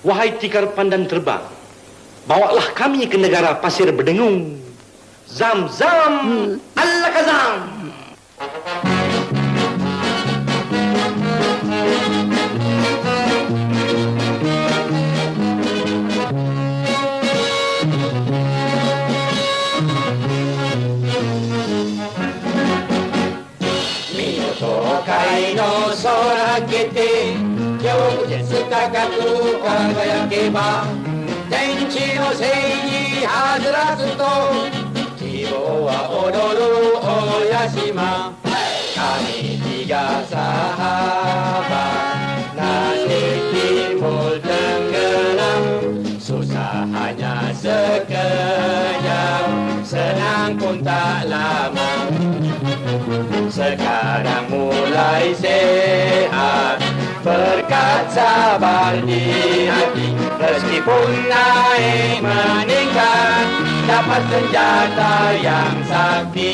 Wahai tikar pandan terbang, bawalah kami ke negara pasir berdengung. Zam-zam, Al-Kazam. Kaino sorakete Kyo jetsu kagayakeba Tenchi no sei ni hazarazu to Kibou wa odoru oyashima Kami tiga sahabat Nasib timbul tenggelam Susah hanya sekejap Senang pun tak lama Sekarang mulai sehat Berkat sabar di hati Meskipun naik meningkat Dapat senjata yang sakti